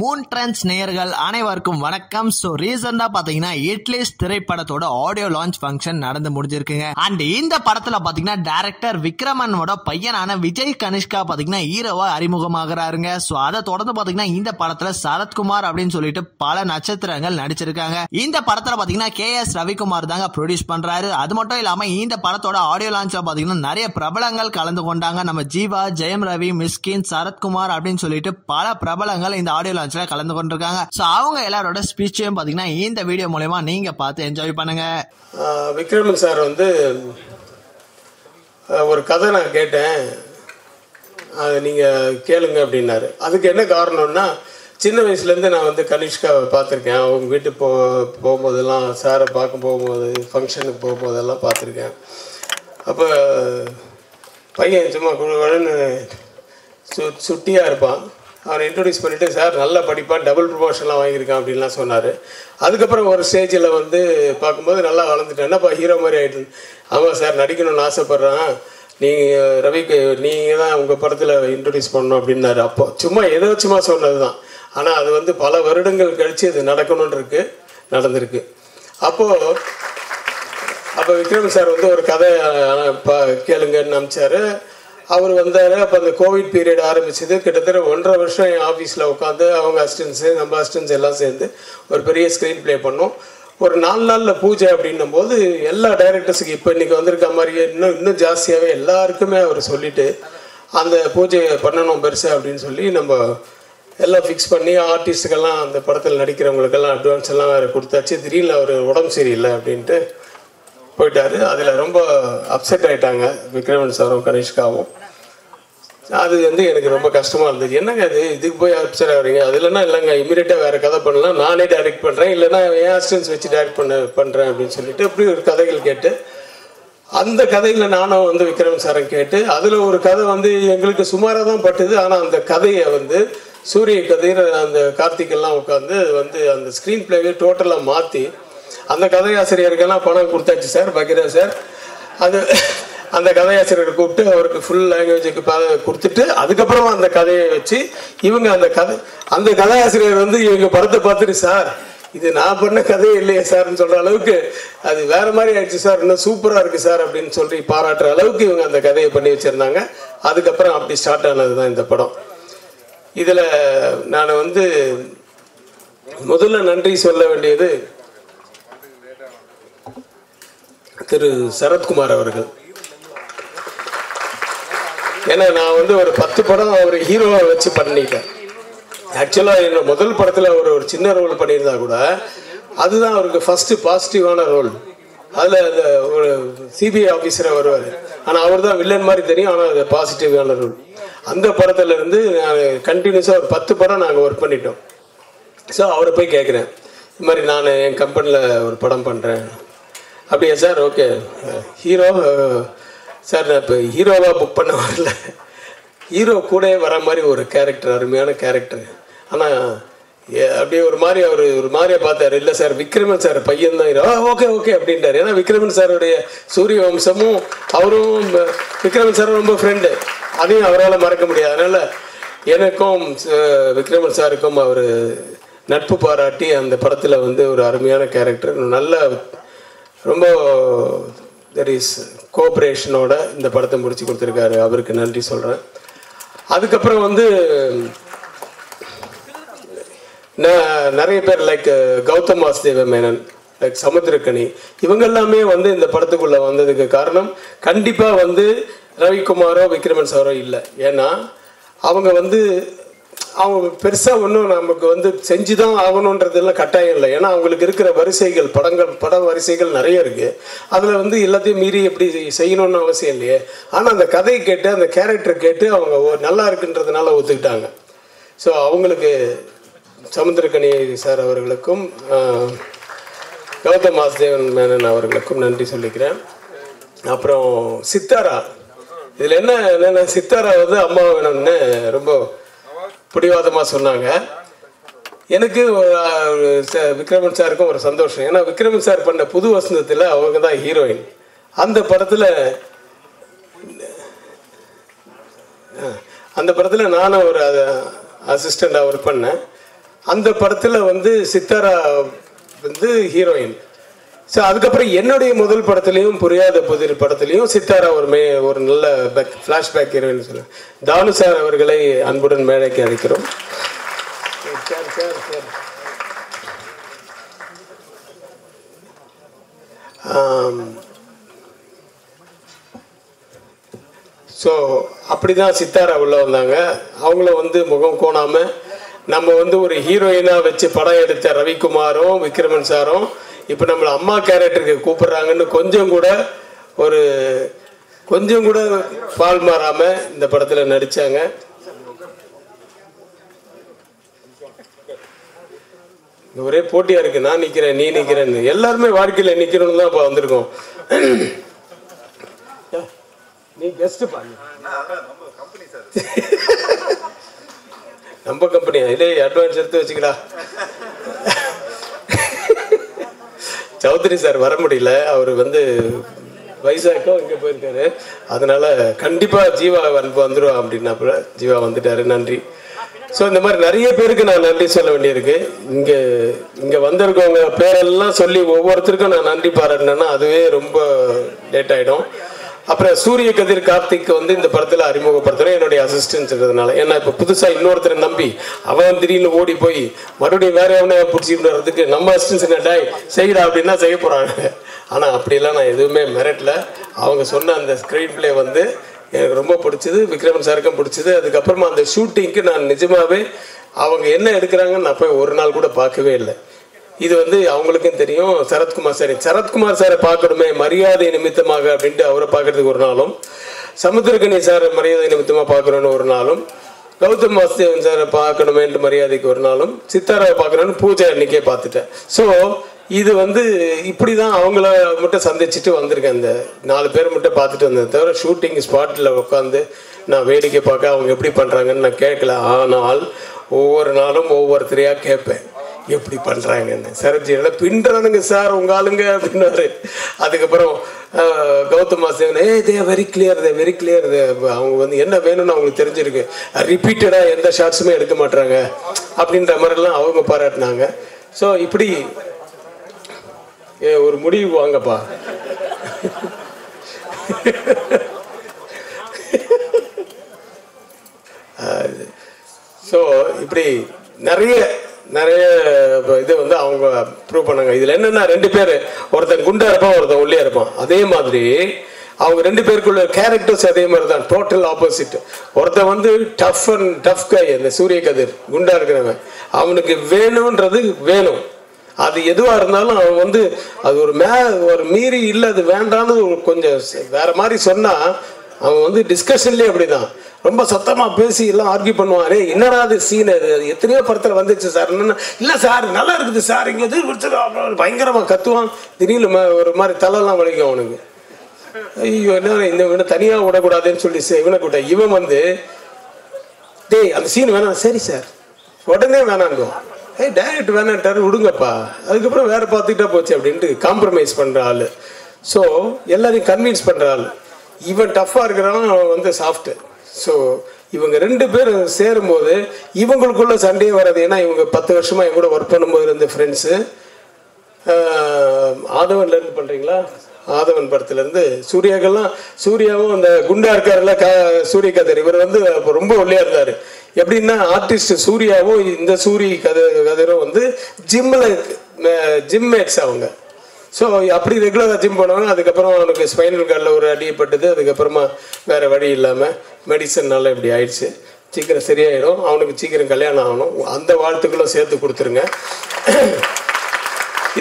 Moon trends நேயர்கள் அனைவருக்கும் வணக்கம். சோ ரீசெண்டா பாத்தீங்கன்னா இட்லிஸ் திரைப்படத்தோட ஆடியோ லான்ச் ஃபங்க்ஷன் நடந்து முடிஞ்சிருக்குங்க. அண்ட் இந்த படத்துல பாத்தீங்கன்னா டைரக்டர் விக்ரமனோட பையனான விஜய் கனிஷ்கா பாத்தீங்கன்னா ஹீரோவா அறிமுகமாகறாருங்க. சோ அதை தொடர்ந்து பாத்தீங்கன்னா இந்த படத்துல சரத்குமார் அப்படின்னு சொல்லிட்டு பல நட்சத்திரங்கள் நடிச்சிருக்காங்க. இந்த படத்துல பாத்தீங்கன்னா KS ரவிக்குமார் தாங்க ப்ரொடியூஸ் பண்றாரு. அது மட்டும் இல்லாம இந்த படத்தோட ஆடியோ லான்ச்ல பாத்தீங்கன்னா நிறைய பிரபலங்கள் கலந்து கொண்டாங்க. நம்ம ஜீவா, ஜெயம் ரவி, மிஸ்கின், சரத்குமார் அப்படின்னு சொல்லிட்டு பல பிரபலங்கள் இந்த ஆடியோ லான்ச்ல கலந்து கொண்டிருக்காங்க. சோ அவங்க எல்லாரோட ஸ்பீச்சையும் பாத்தீங்கன்னா இந்த வீடியோ மூலமா நீங்க பார்த்து என்ஜாய் பண்ணுங்க. விக்ரமன் சார் வந்து ஒரு கதை நான் கேட்டேன், அதை நீங்கள் கேளுங்க அப்படின்னாரு. அதுக்கு என்ன காரணம்னா, சின்ன வயசுலேருந்து நான் வந்து கனிஷ்காவை பார்த்துருக்கேன். அவங்க வீட்டுக்கு போகும்போதெல்லாம், சாரை பார்க்க போகும்போது, ஃபங்க்ஷனுக்கு போகும்போதெல்லாம் பார்த்துருக்கேன். அப்போ பையன் சும்மா குழுன்னு சுட்டியாக இருப்பான். அவனை இன்ட்ரடியூஸ் பண்ணிவிட்டு, சார் நல்லா படிப்பான், டபுள் ப்ரொமோஷன்லாம் வாங்கியிருக்கான் அப்படின்லாம் சொன்னார். அதுக்கப்புறம் ஒரு ஸ்டேஜில் வந்து பார்க்கும்போது நல்லா வளர்ந்துட்டேன். என்னப்பா ஹீரோ மாதிரி ஆகிட்டு. ஆமாம் சார், நடிக்கணும்னு ஆசைப்பட்றான், நீங்கள் ரவிக்கு நீங்கள் தான் உங்கள் படத்தில் இன்ட்ரடியூஸ் பண்ணணும் அப்படின்னாரு. அப்போ சும்மா சொன்னது தான். ஆனால் அது வந்து பல வருடங்கள் கழித்து அது நடக்கணுன்னு நடந்திருக்கு. அப்போ விக்ரம் சார் வந்து ஒரு கதை கேளுங்கன்னு அனுப்பிச்சார். அவர் வந்தார். அப்போ அந்த கோவிட் பீரியட் ஆரம்பிச்சது. கிட்டத்தட்ட 1.5 வருஷம் என் ஆஃபீஸில் உட்காந்து அவங்க அசிஸ்டன்ஸு, நம்ம அசிஸ்டன்ஸ் எல்லாம் சேர்ந்து ஒரு பெரிய ஸ்க்ரீன் ப்ளே பண்ணோம். ஒரு 4 நாளில் பூஜை அப்படின்னும் போது எல்லா டைரக்டர்ஸுக்கு இப்போ இன்றைக்கி வந்திருக்க மாதிரியே இன்னும் ஜாஸ்தியாகவே எல்லாருக்குமே அவர் சொல்லிவிட்டு அந்த பூஜையை பண்ணணும் பெருசாக அப்படின்னு சொல்லி நம்ம எல்லாம் ஃபிக்ஸ் பண்ணி ஆர்டிஸ்ட்டுக்கெல்லாம் அந்த படத்தில் நடிக்கிறவங்களுக்கெல்லாம் அட்வான்ஸ் எல்லாம் வேறு கொடுத்தாச்சு. திடீர்னு அவர் உடம்பு சரியில்லை அப்படின்ட்டு போயிட்டார். அதில் ரொம்ப அப்செட் ஆகிட்டாங்க விக்ரமன் சாரும் கனிஷ்காவும். அது வந்து எனக்கு ரொம்ப கஷ்டமாக இருந்துச்சு. என்னங்க அது, இதுக்கு போய் அப்செட் ஆகிறீங்க? அது இல்லைன்னா இல்லைங்க, இமீடியட்டாக வேறு கதை பண்ணலாம், நானே டைரக்ட் பண்ணுறேன், இல்லைன்னா என் அசிஸ்டன்ஸ் வச்சு டைரக்ட் பண்ணுறேன் அப்படின்னு சொல்லிட்டு இப்படி ஒரு கதைகள் கேட்டு, அந்த கதையில் நானும் வந்து விக்ரமன் சாரை கேட்டு, அதில் ஒரு கதை வந்து எங்களுக்கு சுமாராக தான் பட்டுது. ஆனால் அந்த கதையை வந்து சூரிய கதையில் அந்த கார்த்திகெல்லாம் உட்காந்து வந்து அந்த ஸ்க்ரீன் பிளேவே டோட்டலாக மாற்றி அந்த கதையாசிரியருக்கெல்லாம் பணம் கொடுத்தாச்சு சார், பகிரா சார். அந்த கதையாசிரியரை கூப்பிட்டு அவருக்கு ஃபுல் லாங்குவேஜுக்கு கொடுத்துட்டு அதுக்கப்புறமா அந்த கதையை வச்சு இவங்க அந்த கதையாசிரியர் வந்து இவங்க படத்தை பார்த்துட்டு, சார் இது நான் பண்ண கதையே இல்லையே சார்ன்னு சொல்கிற அளவுக்கு அது வேறு மாதிரி ஆயிடுச்சு சார், இன்னும் சூப்பராக இருக்குது சார் அப்படின்னு சொல்லி பாராட்டுற அளவுக்கு இவங்க அந்த கதையை பண்ணி வச்சுருந்தாங்க. அதுக்கப்புறம் அப்படி ஸ்டார்ட் ஆனது தான் இந்த படம். இதில் நான் வந்து முதல்ல நன்றி சொல்ல வேண்டியது திரு சரத்குமார் அவர்கள். ஏன்னா நான் வந்து ஒரு 10 படம் அவர் ஹீரோவை வச்சு பண்ணிட்டேன். ஆக்சுவலாக என்னோட முதல் படத்தில் அவர் ஒரு சின்ன ரோல் பண்ணியிருந்தா கூட அதுதான் அவருக்கு ஃபஸ்ட்டு பாசிட்டிவான ரோல். அதில் அந்த ஒரு CBI ஆஃபீஸராக வருவார். ஆனால் அவர் தான் வில்லன் மாதிரி தெரியும், ஆனால் அது பாசிட்டிவான ரோல். அந்த படத்துலேருந்து நான் கண்டினியூஸாக ஒரு 10 படம் நாங்கள் ஒர்க் பண்ணிட்டோம். ஸோ அவரை போய் கேட்குறேன், இது மாதிரி நான் என் கம்பெனியில் ஒரு படம் பண்ணுறேன். அப்படியா சார், ஓகே. ஹீரோ சார், நான் இப்போ ஹீரோவாக புக் பண்ண வரல, ஹீரோ கூட வர மாதிரி ஒரு கேரக்டர், அருமையான கேரக்டர். ஆனால் அப்படியே ஒரு மாதிரி அவர் ஒரு மாதிரியே பார்த்தார். இல்லை சார், விக்ரமன் சார் பையன் தான் ஹீரோ. ஓகே ஓகே அப்படின்ட்டார். ஏன்னா விக்ரமன் சாருடைய சூரிய வம்சமும் அவரும் விக்ரமன் சாரும் ரொம்ப ஃப்ரெண்டு, அதையும் அவரால் மறக்க முடியாது. அதனால் எனக்கும் விக்ரமன் சாருக்கும் அவர் நட்பு பாராட்டி அந்த படத்தில் வந்து ஒரு அருமையான கேரக்டர், நல்ல ரொம்ப கோஆப்ரேஷனோட இந்த படத்தை முடிச்சு கொடுத்துருக்காரு. அவருக்கு நன்றி சொல்கிறேன். அதுக்கப்புறம் வந்து நிறைய பேர் லைக் கௌதம் வாசுதேவ மேனன், லைக் சமுத்திரக்கனி, இவங்க எல்லாமே வந்து இந்த படத்துக்குள்ளே வந்ததுக்கு காரணம் கண்டிப்பாக வந்து ரவிக்குமாரோ விக்ரமன் சாரோ இல்லை. ஏன்னா அவங்க பெருசாக ஒன்றும் நமக்கு வந்து செஞ்சு தான் ஆகணுன்றதெல்லாம் கட்டாயம் இல்லை. ஏன்னா அவங்களுக்கு இருக்கிற வரிசைகள், பட வரிசைகள் நிறைய இருக்குது. அதில் வந்து எல்லாத்தையும் மீறி எப்படி செய்யணும்னு அவசியம் இல்லையே. ஆனால் அந்த கதையை கேட்டு, அந்த கேரக்டர் கேட்டு அவங்க நல்லா இருக்குன்றதுனால ஒத்துக்கிட்டாங்க. ஸோ அவங்களுக்கு சமுத்திரக்கனி சார் அவர்களுக்கும் கௌதம் வாசுதேவன் மேனன் அவர்களுக்கும் நன்றி சொல்லிக்கிறேன். அப்புறம் சித்தாரா, இதில் என்னென்ன சித்தாரா வந்து அம்மா வேணும்னு ரொம்ப பிடிவாதமாக சொன்னாங்க. எனக்கு விக்ரமன் சாருக்கும் ஒரு சந்தோஷம். ஏன்னா விக்ரமன் சார் பண்ண புது வசந்தத்தில் அவங்க தான் ஹீரோயின். அந்த படத்தில் நானும் ஒரு அசிஸ்டண்டாக ஒர்க் பண்ணேன். அந்த படத்தில் வந்து சித்தாரா வந்து ஹீரோயின். ஸோ அதுக்கப்புறம் என்னுடைய முதல் படத்துலையும் புரியாத புதிர் படத்துலையும் சித்தாரா ஒரு நல்ல ஃப்ளாஷ்பேக் ஹீரோயின் சொல்லுவேன். தானு சார் அவர்களை அன்புடன் மேடைக்கு அழைக்கிறோம். ஸோ அப்படி தான் சித்தாரா உள்ள வந்தாங்க. அவங்கள வந்து முகம் கோணாமல் நம்ம வந்து ஒரு ஹீரோயினாக வச்சு படம் எடுத்த ரவிக்குமாரும் விக்ரமன் சாரும் இப்போ நம்மளை அம்மா கேரக்டருக்கு கூப்பிட்றாங்கன்னு கொஞ்சம் கூட பால் மாறாமல் இந்த படத்தில் நடித்தாங்க. ஒரே போட்டியாக இருக்குது, நான் நிற்கிறேன் நீ நிற்கிறேன்னு. எல்லாருமே வாழ்க்கையில் நிற்கிறோன்னு தான் இப்போ வந்திருக்கோம். நீ கெஸ்ட் பாருங்க. நம்ம கம்பெனியா? இதே அட்வான்ஸ் எடுத்து வச்சுக்கடா. சௌத்ரி சார் வர முடியல, அவர் வந்து வைசாக்கோ இங்கே போயிருக்காரு. அதனால கண்டிப்பாக ஜீவா வந்துடுவா அப்படின்னாப்புல ஜீவா வந்துட்டாரு. நன்றி. ஸோ இந்த மாதிரி நிறைய பேருக்கு நான் நன்றி சொல்ல வேண்டியிருக்கு. இங்கே வந்திருக்கவங்க பேரெல்லாம் சொல்லி ஒவ்வொருத்தருக்கும் நான் நன்றி பாராட்டினேன்னா அதுவே ரொம்ப லேட் ஆகிடும். அப்புறம் சூரிய கதிர் கார்த்திக் வந்து இந்த படத்தில் அறிமுகப்படுத்துகிறேன் என்னுடைய அசிஸ்டன்ஸ்ன்றதுனால. ஏன்னா இப்போ புதுசாக இன்னொருத்தரை நம்பி அவன் திடீர்னு ஓடி போய் மறுபடியும் வேற எவனை பிடிச்சிட்டு வர்றதுக்கு நம்ம அசிஸ்டன்ஸ் டாய் செய்யடா அப்படின்னா செய்ய போகிறாங்க. ஆனால் அப்படிலாம் நான் எதுவுமே மிரட்டல. அவங்க சொன்ன அந்த ஸ்க்ரீன் பிளே வந்து எனக்கு ரொம்ப பிடிச்சது, விக்ரமன் சாருக்கும் பிடிச்சது. அதுக்கப்புறமா அந்த ஷூட்டிங்க்கு நான் நிஜமாகவே அவங்க என்ன எடுக்கிறாங்கன்னு நான் போய் ஒரு நாள் கூட பார்க்கவே இல்லை. இது வந்து அவங்களுக்கும் தெரியும். சரத்குமார் சாரை பார்க்கணுமே மரியாதை நிமித்தமாக அப்படின்ட்டு அவரை பார்க்கறதுக்கு ஒரு நாளும், சமுத்திரக்கனி சார் மரியாதை நிமித்தமாக பார்க்கணுன்னு ஒரு நாளும், கௌதம் வாசுதேவன் சாரை பார்க்கணுமேன்ட்டு மரியாதைக்கு ஒரு நாளும், சித்தாராவை பார்க்கணுன்னு பூஜை அன்னைக்கே பார்த்துட்டேன். ஸோ இது வந்து இப்படி தான் அவங்கள மட்டும் சந்திச்சுட்டு வந்திருக்கேன். இந்த 4 பேர் மட்டும் பார்த்துட்டு வந்தேன். தவிர ஷூட்டிங் ஸ்பாட்டில் உட்காந்து நான் வேடிக்கை பார்க்க அவங்க எப்படி பண்ணுறாங்கன்னு நான் கேட்கல. ஆனால் ஒவ்வொரு நாளும் ஒவ்வொருத்தரையாக கேட்பேன் எப்படி பண்ணுறாங்கன்னு. சரஜியோட பின்றானுங்க சார் உங்கள் ஆளுங்க அப்படின்னாரு. அதுக்கப்புறம் Gautham Vasudevan they very clear அவங்க வந்து என்ன வேணும்னு அவங்களுக்கு தெரிஞ்சிருக்கு, ரிப்பீட்டடாக எந்த ஷார்ட்ஸுமே எடுக்க மாட்டாங்க அப்படின்ற மாதிரிலாம் அவங்க பாராட்டினாங்க. ஸோ இப்படி ஒரு முடிவு வாங்கப்பா. ஸோ இப்படி நிறைய இது வந்து அவங்க ப்ரூவ் பண்ணாங்க. இதில் என்னென்னா 2 பேர், ஒருத்தன் குண்டா இருப்பான் ஒருத்தன் ஒல்லியா இருப்பான். அதே மாதிரி அவங்க 2 பேருக்குள்ள கேரக்டர்ஸ் அதே மாதிரி தான், டோட்டல் ஆப்போசிட். ஒருத்தன் வந்து டஃப் கை, அந்த சூரிய கதிர் குண்டா இருக்கிறவன், அவனுக்கு வேணும்ன்றது வேணும். அது எதுவாக இருந்தாலும் அவன் வந்து அது ஒரு மீறி இல்லை அது வேண்டான்னு கொஞ்சம் வேற மாதிரி சொன்னால் அவன் வந்து டிஸ்கஷன்லேயே அப்படிதான் ரொம்ப சத்தமாக பேசி எல்லாம் ஆர்கியூ பண்ணுவான். என்னடா அது சீன், அது எத்தனையோ படத்தில் வந்துச்சு சார். என்னன்னா இல்லை சார் நல்லா இருக்குது சார், இங்கே எது பயங்கரமாக கத்துவான். திடீர்னு ஒரு மாதிரி தலைலாம் வலிக்கும் அவனுக்கு. ஐயோ என்ன இவனை தனியாக விடக்கூடாதுன்னு சொல்லி இவனை கூட்ட இவன் வந்து டேய் அந்த சீன் வேணாம், சரி சார் உடனே வேணாங்க, டைரக்ட் வேணான்ட்டாரு விடுங்கப்பா, அதுக்கப்புறம் வேற பார்த்துக்கிட்டா போச்சு அப்படின்ட்டு காம்ப்ரமைஸ் பண்ணுற ஆள். ஸோ எல்லாரையும் கன்வின்ஸ் பண்ணுற ஆள். இவன் டஃப்பாக இருக்கிறவன் அவன் வந்து சாஃப்ட்டு. ஸோ இவங்க 2 பேரும் சேரும்போது இவங்களுக்குள்ள சண்டையே வராது. ஏன்னா இவங்க 10 வருஷமாக என் கூட ஒர்க் பண்ணும்போது இருந்த ஃப்ரெண்ட்ஸு. ஆதவன்லேருந்து பண்ணுறீங்களா, ஆதவன் படத்துலேருந்து சூர்யாவும் அந்த குண்டா இருக்காருல்ல சூரிய கதிர், இவர் வந்து ரொம்ப ஒல்லியாக இருந்தார். எப்படின்னா ஆர்டிஸ்ட் சூர்யாவும் இந்த கதிரும் வந்து ஜிம் மேட்ஸ் அவங்க. ஸோ அப்படி ரெகுலராக ஜிம் போனவங்க. அதுக்கப்புறம் அவனுக்கு ஸ்பைனல் கார்டில் ஒரு அடிப்பட்டது. அதுக்கப்புறமா வேறு வழி இல்லாமல் மெடிசன்னால இப்படி ஆயிடுச்சு. சீக்கிரம் சரியாயிடும், அவனுக்கு சீக்கிரம் கல்யாணம் ஆகணும். அந்த வாழ்த்துக்களும் சேர்த்து கொடுத்துருங்க.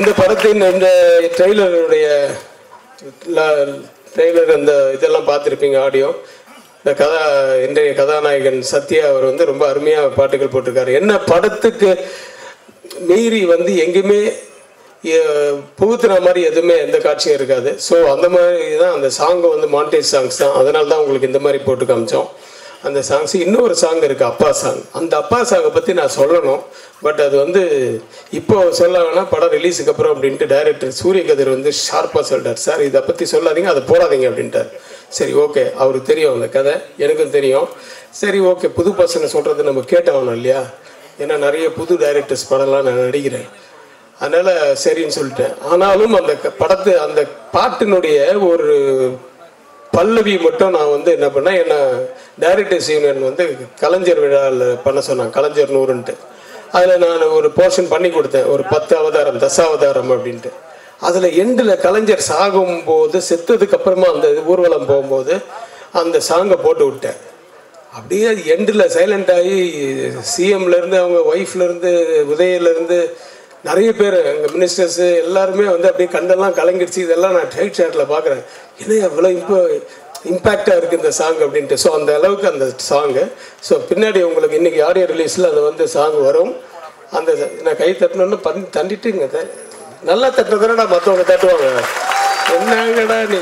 இந்த படத்தின் இந்த ட்ரெய்லருடைய ட்ரெய்லர் அந்த இதெல்லாம் பார்த்துருப்பீங்க, ஆடியோ. இந்த இன்றைய கதாநாயகன் சத்யா அவர் வந்து ரொம்ப அருமையாக பாட்டுகள் போட்டிருக்காரு. என்ன படத்துக்கு மீறி வந்து எங்கேயுமே புகுத்துற மாதிரி எதுவுமே எந்த காட்சியும் இருக்காது. ஸோ அந்த மாதிரி தான் அந்த சாங்கு வந்து மாண்டேஜ் சாங்ஸ் தான். அதனால தான் உங்களுக்கு இந்த மாதிரி போட்டு காமிச்சோம் அந்த சாங்ஸ். இன்னொரு சாங் இருக்குது அப்பா சாங். அந்த அப்பா சாங்கை பற்றி நான் சொல்லணும், பட் அது வந்து இப்போ சொல்ல வேணாம், படம் ரிலீஸுக்கு அப்புறம் அப்படின்ட்டு டைரக்டர் சூரிய கதிர் வந்து ஷார்ப்பாக சொல்லிட்டார். சார் இதை பற்றி சொல்லாதீங்க, அதை போடாதீங்க அப்படின்ட்டார். சரி ஓகே, அவருக்கு தெரியும் அந்த கதை, எனக்கும் தெரியும். சரி ஓகே, புது பசங்க சொல்கிறது நம்ம கேட்டவனும் இல்லையா. ஏன்னா நிறைய புது டைரக்டர்ஸ் படம்லாம் நான் நடிக்கிறேன். அதனால் சரின்னு சொல்லிட்டேன். ஆனாலும் அந்த படத்து அந்த பாட்டினுடைய ஒரு பல்லவி மட்டும் நான் வந்து என்ன பண்ணேன், என்ன டைரக்டர்ஸ் யூனியன் வந்து கலைஞர் விழாவில் பண்ண சொன்னாங்க, கலைஞர் 100ன்ட்டு. அதில் நான் ஒரு போர்ஷன் பண்ணி கொடுத்தேன், ஒரு 10 அவதாரம், தசாவதாரம் அப்படின்ட்டு. அதில் எண்டில் கலைஞர் சாகும்போது செத்ததுக்கு அப்புறமா அந்த ஊர்வலம் போகும்போது அந்த சாங்கை போட்டு விட்டேன். அப்படியே எண்டில் சைலண்ட் ஆகி சிஎம்லேருந்து அவங்க ஒய்ஃப்லேருந்து உதயிலேருந்து நிறைய பேர் எங்கள் மினிஸ்டர்ஸு எல்லாருமே வந்து அப்படியே கண்டெல்லாம் கலங்கிடுச்சு. இதெல்லாம் நான் டைட் ஷாட்டில் பார்க்குறேன், என்ன எவ்வளோ இம்பேக்டாக இருக்குது இந்த சாங் அப்படின்ட்டு. ஸோ அந்த அளவுக்கு அந்த சாங்கு. ஸோ பின்னாடி உங்களுக்கு இன்றைக்கி ஆடியோ ரிலீஸில் அது வந்து சாங் வரும். அந்த நான் கை தட்டணுன்னு தண்டிட்டுங்க, நல்லா தட்டினதானடா மற்றவங்க தட்டுவாங்க, என்னங்கடா நீ